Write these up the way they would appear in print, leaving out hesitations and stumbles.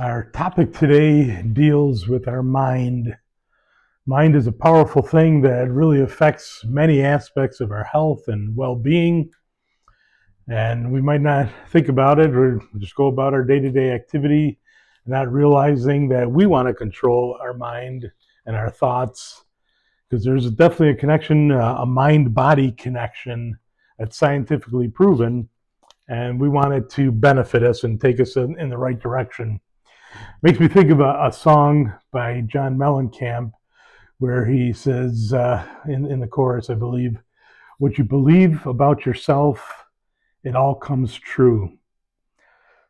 Our topic today deals with our mind. Mind is a powerful thing that really affects many aspects of our health and well-being. And we might not think about it or just go about our day-to-day activity, not realizing that we want to control our mind and our thoughts, because there's definitely a connection, a mind-body connection that's scientifically proven, and we want it to benefit us and take us in the right direction. Makes me think of a song by John Mellencamp where he says in the chorus, I believe, what you believe about yourself, it all comes true.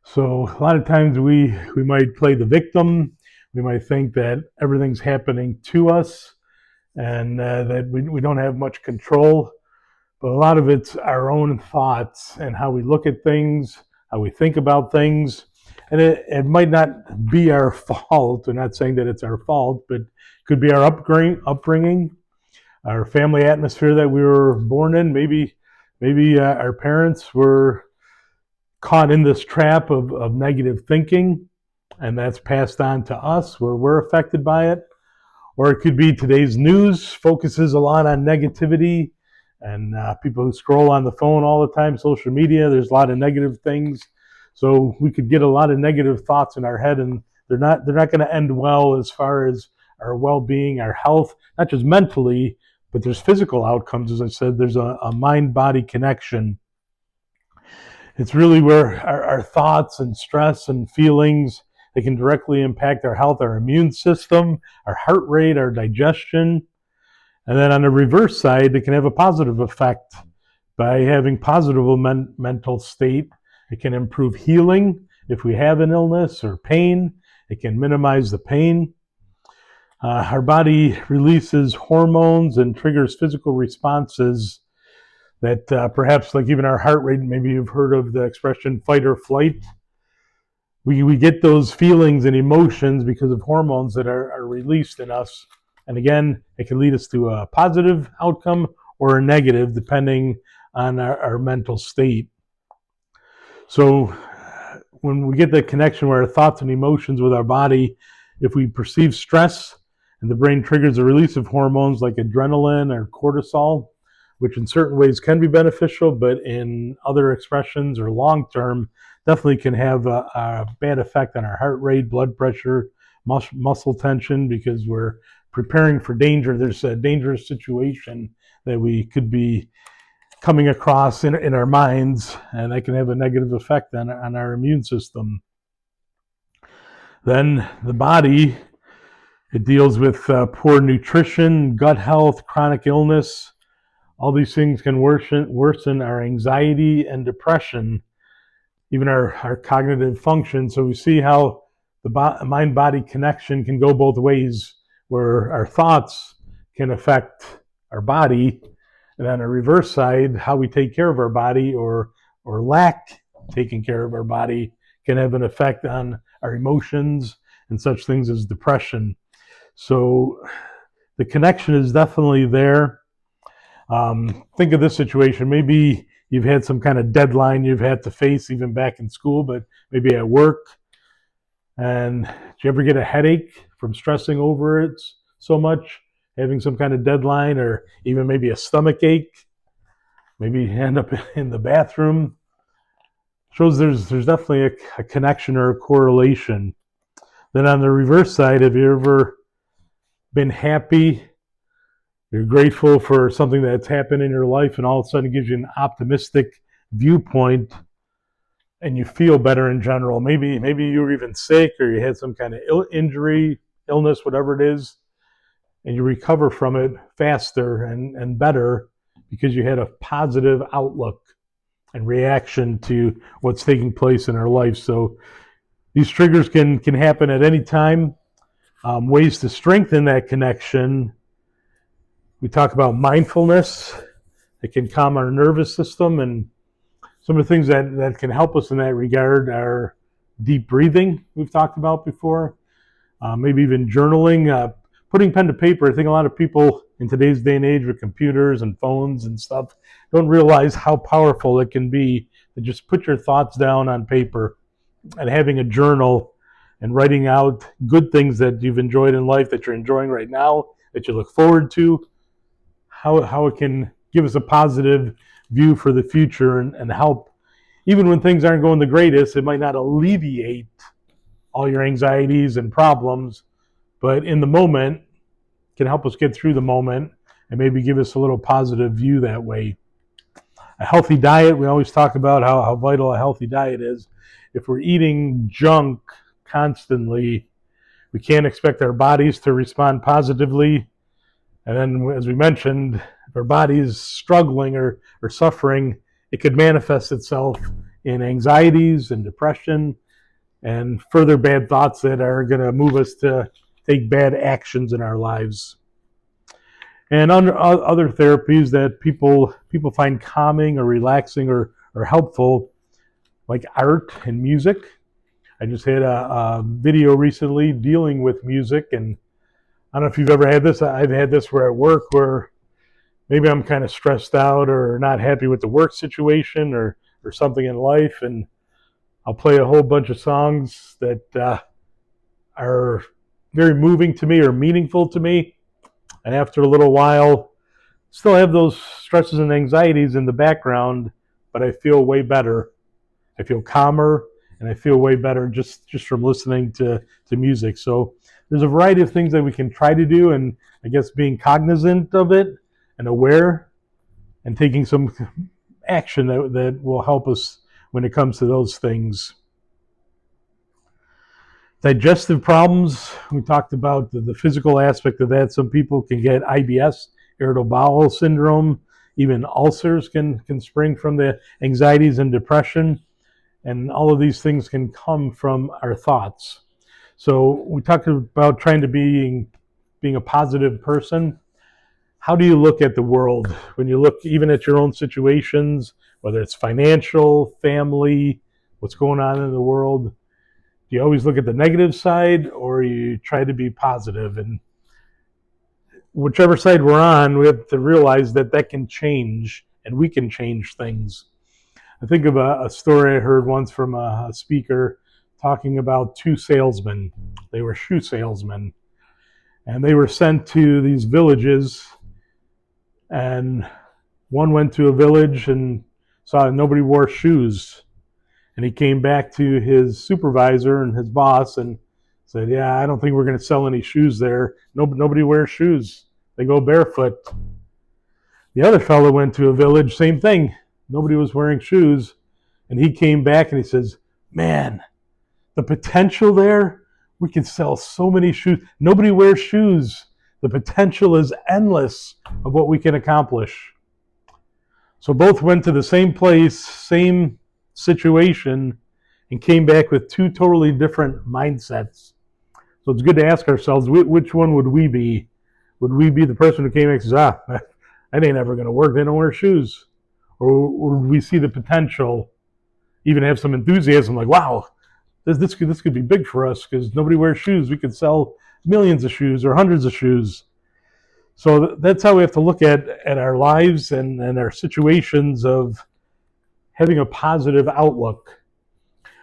So a lot of times we might play the victim. We might think that everything's happening to us and that we don't have much control. But a lot of it's our own thoughts and how we look at things, how we think about things. And it might not be our fault. We're not saying that it's our fault, but it could be our upbringing, our family atmosphere that we were born in. Maybe our parents were caught in this trap of negative thinking, and that's passed on to us where we're affected by it. Or it could be today's news focuses a lot on negativity and people who scroll on the phone all the time, social media, there's a lot of negative things. So we could get a lot of negative thoughts in our head, and they're not going to end well as far as our well-being, our health, not just mentally, but there's physical outcomes. As I said, there's a mind-body connection. It's really where our thoughts and stress and feelings, they can directly impact our health, our immune system, our heart rate, our digestion. And then on the reverse side, it can have a positive effect by having positive mental state. It can improve healing if we have an illness or pain. It can minimize the pain. Our body releases hormones and triggers physical responses that perhaps, like even our heart rate, maybe you've heard of the expression fight or flight. We get those feelings and emotions because of hormones that are released in us. And again, it can lead us to a positive outcome or a negative, depending on our mental state. So when we get that connection where our thoughts and emotions with our body, if we perceive stress and the brain triggers the release of hormones like adrenaline or cortisol, which in certain ways can be beneficial, but in other expressions or long-term, definitely can have a bad effect on our heart rate, blood pressure, muscle tension, because we're preparing for danger. There's a dangerous situation that we could be coming across in our minds, and that can have a negative effect on our immune system. Then the body, it deals with poor nutrition, gut health, chronic illness. All these things can worsen our anxiety and depression, even our cognitive function. So we see how the mind-body connection can go both ways, where our thoughts can affect our body, and on the reverse side, how we take care of our body or lack taking care of our body can have an effect on our emotions and such things as depression. So the connection is definitely there. Think of this situation. Maybe you've had some kind of deadline you've had to face even back in school, but maybe at work. And did you ever get a headache from stressing over it so much, having some kind of deadline, or even maybe a stomach ache? Maybe you end up in the bathroom. Shows there's definitely a connection or a correlation. Then on the reverse side, have you ever been happy? You're grateful for something that's happened in your life, and all of a sudden it gives you an optimistic viewpoint, and you feel better in general. Maybe you were even sick, or you had some kind of injury, illness, whatever it is, and you recover from it faster and better because you had a positive outlook and reaction to what's taking place in our life. So these triggers can happen at any time. Ways to strengthen that connection. We talk about mindfulness. It can calm our nervous system, and some of the things that can help us in that regard are deep breathing, we've talked about before, maybe even journaling, putting pen to paper. I think a lot of people in today's day and age with computers and phones and stuff don't realize how powerful it can be to just put your thoughts down on paper. And having a journal and writing out good things that you've enjoyed in life, that you're enjoying right now, that you look forward to, how it can give us a positive view for the future and help. Even when things aren't going the greatest, it might not alleviate all your anxieties and problems, but in the moment can help us get through the moment and maybe give us a little positive view that way. A healthy diet, we always talk about how vital a healthy diet is. If we're eating junk constantly, we can't expect our bodies to respond positively. And then, as we mentioned, if our body's struggling or suffering, it could manifest itself in anxieties and depression and further bad thoughts that are going to move us to take bad actions in our lives. And other therapies that people find calming or relaxing or helpful, like art and music. I just had a video recently dealing with music, and I don't know if you've ever had this. I've had this where at work where maybe I'm kind of stressed out or not happy with the work situation or something in life, and I'll play a whole bunch of songs that are very moving to me or meaningful to me. And after a little while, still have those stresses and anxieties in the background, but I feel way better. I feel calmer, and I feel way better just from listening to music. So there's a variety of things that we can try to do, and I guess being cognizant of it and aware and taking some action that will help us when it comes to those things. Digestive problems, we talked about the physical aspect of that. Some people can get IBS, irritable bowel syndrome. Even ulcers can spring from the anxieties and depression. And all of these things can come from our thoughts. So we talked about trying to being a positive person. How do you look at the world when you look even at your own situations, whether it's financial, family, what's going on in the world? Do you always look at the negative side, or you try to be positive? And whichever side we're on, we have to realize that can change, and we can change things. I think of a story I heard once from a speaker talking about two salesmen. They were shoe salesmen, and they were sent to these villages, and one went to a village and saw nobody wore shoes. And he came back to his supervisor and his boss and said, "Yeah, I don't think we're going to sell any shoes there. Nobody wears shoes. They go barefoot." The other fellow went to a village, same thing. Nobody was wearing shoes. And he came back and he says, "Man, the potential there, we could sell so many shoes. Nobody wears shoes. The potential is endless of what we can accomplish." So both went to the same place, same situation, and came back with two totally different mindsets. So it's good to ask ourselves, which one would we be? Would we be the person who came back and says, that ain't ever going to work, they don't wear shoes? Or would we see the potential, even have some enthusiasm, like, wow, this could be big for us because nobody wears shoes. We could sell millions of shoes or hundreds of shoes. So that's how we have to look at our lives and our situations of having a positive outlook.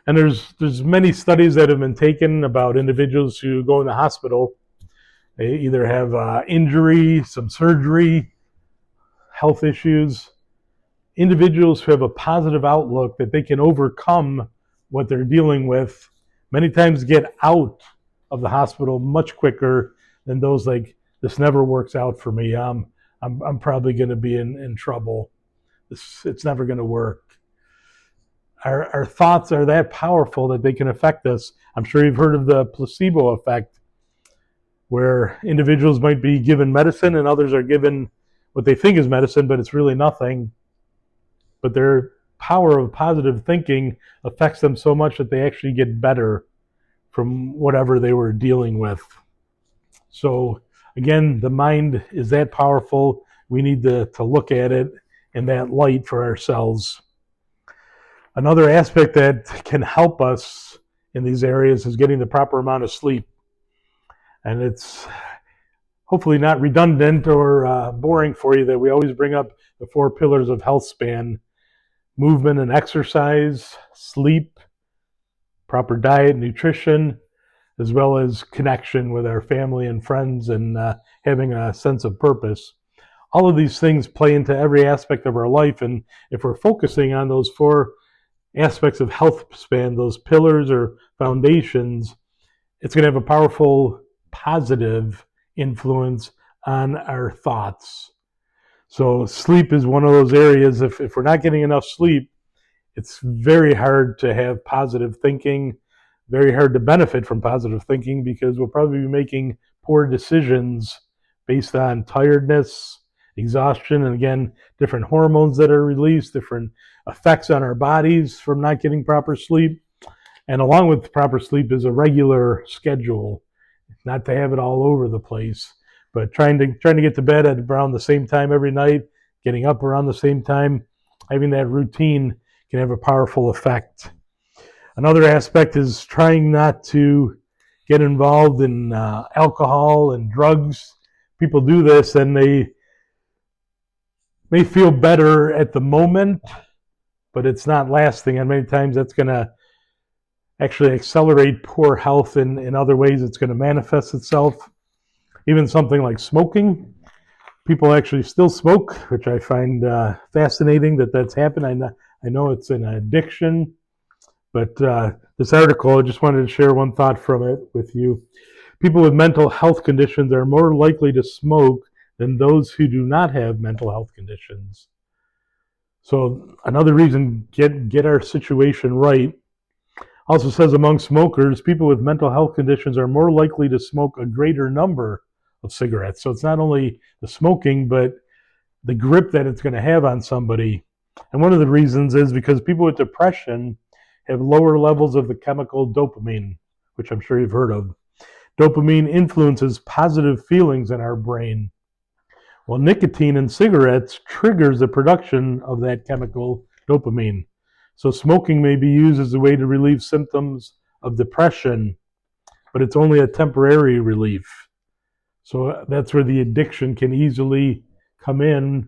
And there's many studies that have been taken about individuals who go in the hospital. They either have injury, some surgery, health issues. Individuals who have a positive outlook that they can overcome what they're dealing with many times get out of the hospital much quicker than those like, this never works out for me. I'm probably going to be in trouble. It's never going to work. Our thoughts are that powerful that they can affect us. I'm sure you've heard of the placebo effect, where individuals might be given medicine and others are given what they think is medicine, but it's really nothing. But their power of positive thinking affects them so much that they actually get better from whatever they were dealing with. So again, the mind is that powerful. We need to look at it in that light for ourselves. Another aspect that can help us in these areas is getting the proper amount of sleep. And it's hopefully not redundant or boring for you that we always bring up the 4 pillars of Healthspan: movement and exercise, sleep, proper diet, nutrition, as well as connection with our family and friends, and having a sense of purpose. All of these things play into every aspect of our life, and if we're focusing on those four aspects of Healthspan, those pillars or foundations, it's going to have a powerful positive influence on our thoughts. So sleep is one of those areas. If we're not getting enough sleep, it's very hard to have positive thinking, very hard to benefit from positive thinking, because we'll probably be making poor decisions based on tiredness, exhaustion, and again, different hormones that are released, different effects on our bodies from not getting proper sleep. And along with proper sleep is a regular schedule, not to have it all over the place, but trying to get to bed at around the same time every night, getting up around the same time, having that routine can have a powerful effect. Another aspect is trying not to get involved in alcohol and drugs. People do this and they may feel better at the moment, but it's not lasting, and many times that's going to actually accelerate poor health in other ways. It's going to manifest itself. Even something like smoking. People actually still smoke, which I find fascinating that that's happened. I know it's an addiction, but this article, I just wanted to share one thought from it with you. People with mental health conditions are more likely to smoke than those who do not have mental health conditions. So another reason, get our situation right. Also says among smokers, people with mental health conditions are more likely to smoke a greater number of cigarettes. So it's not only the smoking, but the grip that it's going to have on somebody. And one of the reasons is because people with depression have lower levels of the chemical dopamine, which I'm sure you've heard of. Dopamine influences positive feelings in our brain. Well, nicotine in cigarettes triggers the production of that chemical dopamine. So smoking may be used as a way to relieve symptoms of depression, but it's only a temporary relief. So that's where the addiction can easily come in,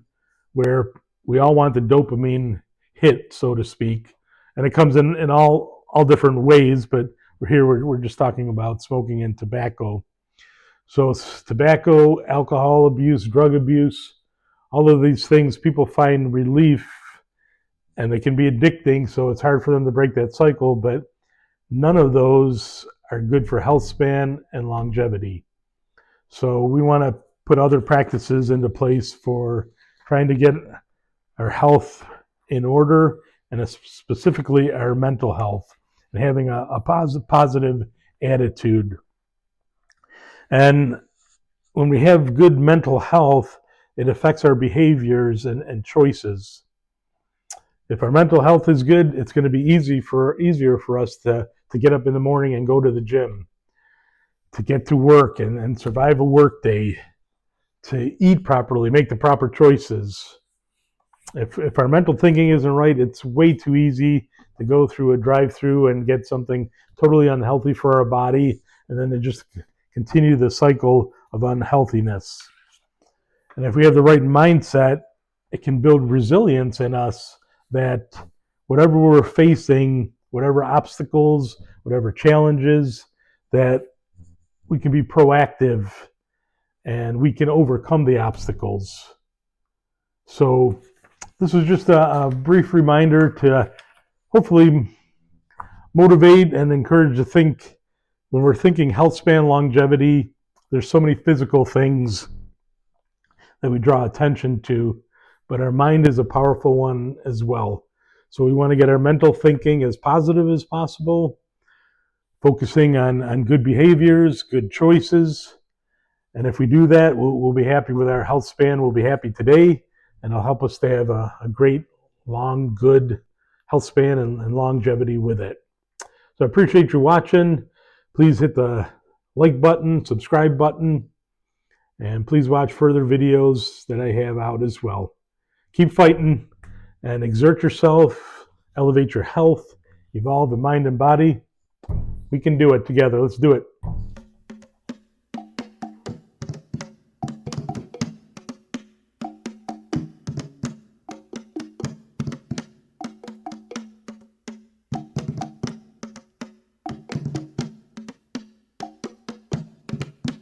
where we all want the dopamine hit, so to speak. And it comes in all different ways, but we're just talking about smoking and tobacco. So it's tobacco, alcohol abuse, drug abuse, all of these things, people find relief, and they can be addicting, so it's hard for them to break that cycle, but none of those are good for health span and longevity. So we want to put other practices into place for trying to get our health in order, and specifically our mental health, and having a positive attitude. And when we have good mental health, it affects our behaviors and choices. If our mental health is good, it's going to be easier for us to get up in the morning and go to the gym, to get to work and survive a work day, to eat properly, make the proper choices. If our mental thinking isn't right, it's way too easy to go through a drive-through and get something totally unhealthy for our body, and then to just continue the cycle of unhealthiness. And if we have the right mindset, it can build resilience in us, that whatever we're facing, whatever obstacles, whatever challenges, that we can be proactive and we can overcome the obstacles. So this was just a brief reminder to hopefully motivate and encourage to think. When we're thinking health span, longevity, there's so many physical things that we draw attention to, but our mind is a powerful one as well. So we want to get our mental thinking as positive as possible, focusing on good behaviors, good choices. And if we do that, we'll be happy with our health span. We'll be happy today, and it'll help us to have a great, long, good health span and longevity with it. So I appreciate you watching. Please hit the like button, subscribe button, and please watch further videos that I have out as well. Keep fighting and exert yourself, elevate your health, evolve in mind and body. We can do it together. Let's do it.